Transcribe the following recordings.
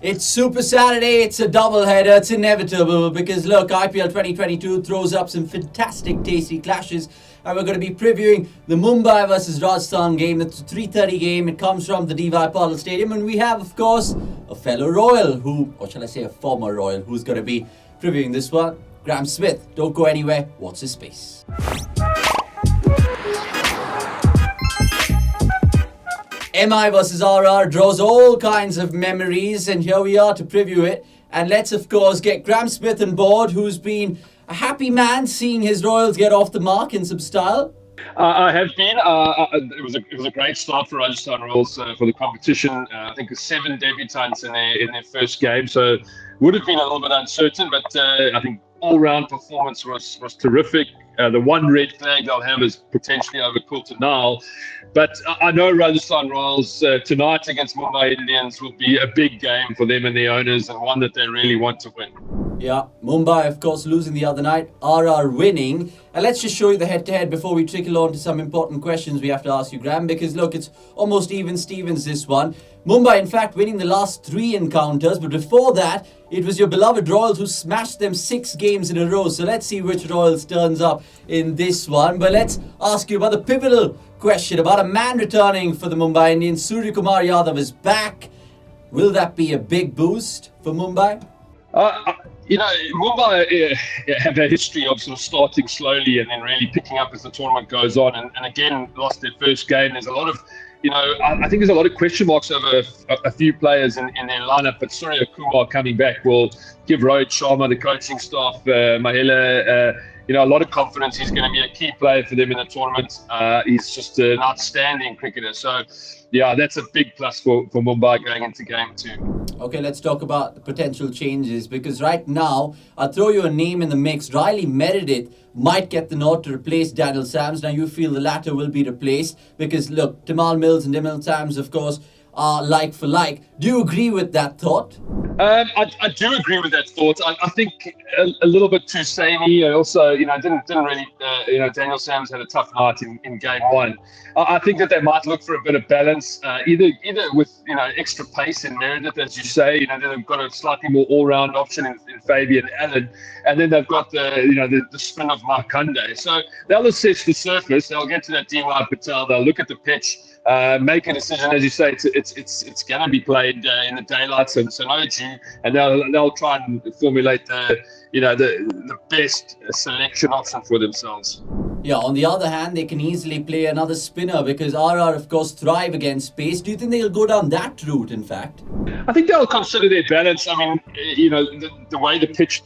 It's Super Saturday, it's a double-header, it's inevitable because look, IPL 2022 throws up some fantastic tasty clashes and we're going to be previewing the Mumbai versus Rajasthan game. It's a 3:30 game, it comes from the D.Y Patil Stadium and we have, of course, a fellow Royal or shall I say a former Royal, who's going to be previewing this one, Graeme Smith. Don't go anywhere, watch this space. MI versus RR draws all kinds of memories and here we are to preview it. And let's of course get Graeme Smith on board, who's been a happy man seeing his Royals get off the mark in some style. I have been. It was a great start for Rajasthan Royals for the competition. I think 7 debutants in their first game, so would have been a little bit uncertain, but I think all-round performance was terrific. The one red flag they'll have is potentially over Kultanal. But I know Rajasthan Royals tonight against Mumbai Indians will be a big game for them and their owners and one that they really want to win. Yeah, Mumbai, of course, losing the other night, RR winning. And let's just show you the head-to-head before we trickle on to some important questions we have to ask you, Graeme, because look, it's almost even Stevens, this one. Mumbai, in fact, winning the last 3 encounters, but before that, it was your beloved Royals who smashed them 6 games in a row. So let's see which Royals turns up in this one. But let's ask you about the pivotal question about a man returning for the Mumbai Indians. Surya Kumar Yadav is back. Will that be a big boost for Mumbai? Mumbai have a history of sort of starting slowly and then really picking up as the tournament goes on. And again, lost their first game. There's a lot of, I think there's a lot of question marks over a few players in their lineup. But Surya Kumar coming back will give Rohit Sharma, the coaching staff, Mahela, a lot of confidence. He's going to be a key player for them in the tournament. He's just an outstanding cricketer. So, yeah, that's a big plus for Mumbai going into game 2. Okay, let's talk about the potential changes because right now, I'll throw you a name in the mix. Riley Meredith might get the nod to replace Daniel Sams. Now, you feel the latter will be replaced because, look, Tamal Mills and Daniel Sams, of course, are like for like. Do you agree with that thought? I do agree with that thought. I think a little bit too samey. Also, didn't really. Daniel Sams had a tough night in game 1. I think that they might look for a bit of balance, either with extra pace in Meredith, as you say. They've got a slightly more all-round option in Fabian Allen, and then they've got the spin of Markanday. So they'll assess the surface. They'll get to that D.Y Patil. They'll look at the pitch. Make a decision, as you say. It's going to be played in the daylight, so no dew, and they'll try and formulate the best selection option for themselves. Yeah, on the other hand, they can easily play another spinner because RR, of course, thrive against pace. Do you think they'll go down that route, in fact? I think they'll consider their balance. I mean, the way the pitch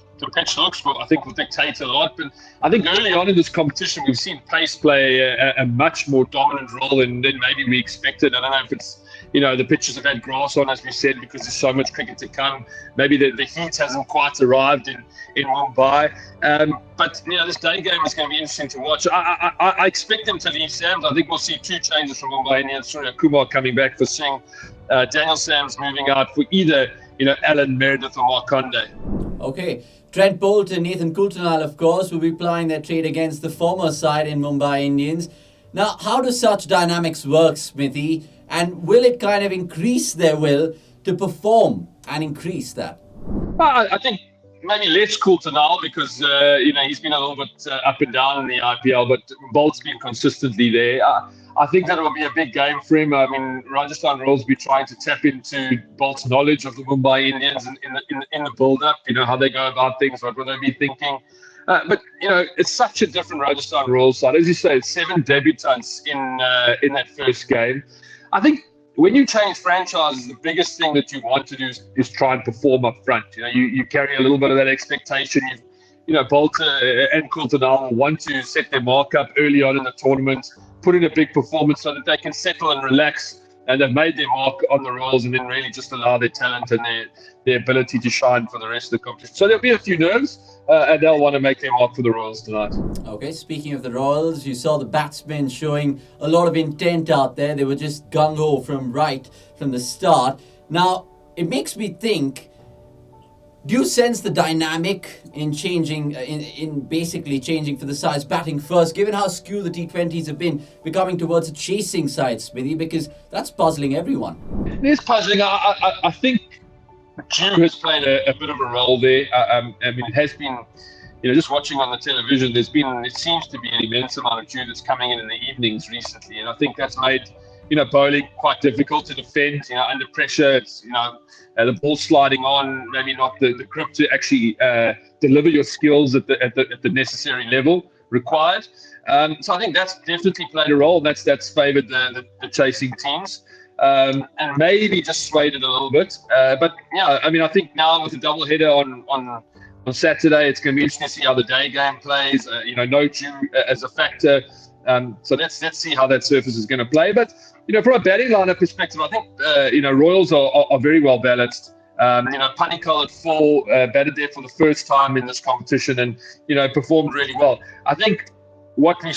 looks, I think will dictate a lot. But I think early on in this competition, we've seen pace play a much more dominant role than maybe we expected. I don't know if it's, the pitches have had grass on, as we said, because there's so much cricket to come. Maybe the heat hasn't quite arrived in Mumbai. But, this day game is going to be interesting to watch. I expect them to leave Sams. I think we'll see 2 changes from Mumbai Indians. Surya Kumar coming back for Singh. Daniel Sams moving out for either, Alan Meredith or Markanday. Okay. Trent Bolt and Nathan Kultanal, of course, will be plying their trade against the former side in Mumbai Indians. Now, how do such dynamics work, Smithy? And will it kind of increase their will to perform and increase that? I think maybe less Kultanal because, he's been a little bit up and down in the IPL, but Bolt's been consistently there. I think that will be a big game for him. I mean, Rajasthan Royals will be trying to tap into Bolt's knowledge of the Mumbai Indians in the build-up, how they go about things, what will they be thinking. But, it's such a different Rajasthan Royals side. As you say, 7 debutants in that first game. I think when you change franchises, the biggest thing that you want to do is try and perform up front. You carry a little bit of that expectation. Bolt and Kultanal want to set their mark up early on in the tournament, put in a big performance so that they can settle and relax, and they've made their mark on the Royals and then really just allow their talent and their ability to shine for the rest of the competition. So there'll be a few nerves, and they'll want to make their mark for the Royals tonight. Okay, speaking of the Royals, you saw the batsmen showing a lot of intent out there. They were just gung-ho from the start. Now, it makes me think, do you sense the dynamic in changing, in basically changing for the sides, batting first, given how skewed the T20s have been, becoming towards a chasing side, Smithy, because that's puzzling everyone? It is puzzling. I think Dew has played a bit of a role there. I mean, it has been, just watching on the television, it seems to be an immense amount of dew that's coming in the evenings recently. And I think that's made, bowling quite difficult to defend, under pressure. It's, the ball sliding on, maybe not the grip to actually deliver your skills at the necessary level required. So I think that's definitely played a role. That's favoured the chasing teams. And maybe just swayed it a little bit. But yeah, I mean, I think now with the double header on Saturday, it's going to be interesting to see how the day game plays. No dew as a factor. So let's see how that surface is going to play. But from a batting lineup perspective, I think Royals are very well balanced. Panikal at 4 batted there for the first time in this competition, and performed really well. I think what we've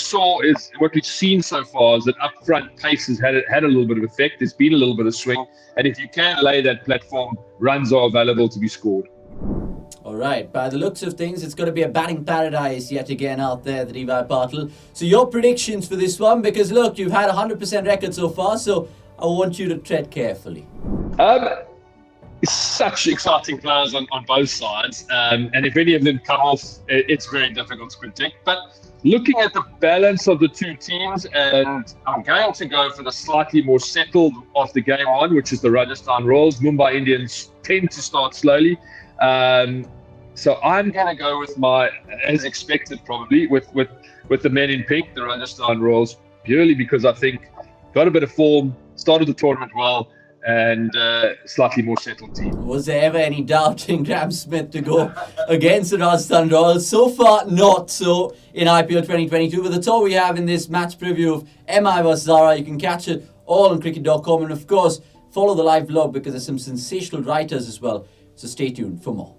seen so far is that upfront pace has had a little bit of effect. There's been a little bit of swing, and if you can lay that platform, runs are available to be scored. All right, by the looks of things, it's going to be a batting paradise yet again out there, the D.Y Patil. So your predictions for this one, because look, you've had 100% record so far, so I want you to tread carefully. Such exciting players on both sides, and if any of them come off, it's very difficult to predict. But looking at the balance of the two teams, and I'm going to go for the slightly more settled of the game one, which is the Rajasthan Royals. Mumbai Indians tend to start slowly. So I'm going to go with as expected, probably, with the men in pink, the Rajasthan Royals, purely because I think got a bit of form, started the tournament well, and slightly more settled team. Was there ever any doubt in Graeme Smith to go against the Rajasthan Royals? So far, not so in IPL 2022. But that's all we have in this match preview of MI vs Zara. You can catch it all on cricket.com. And of course, follow the live vlog because there's some sensational writers as well. So stay tuned for more.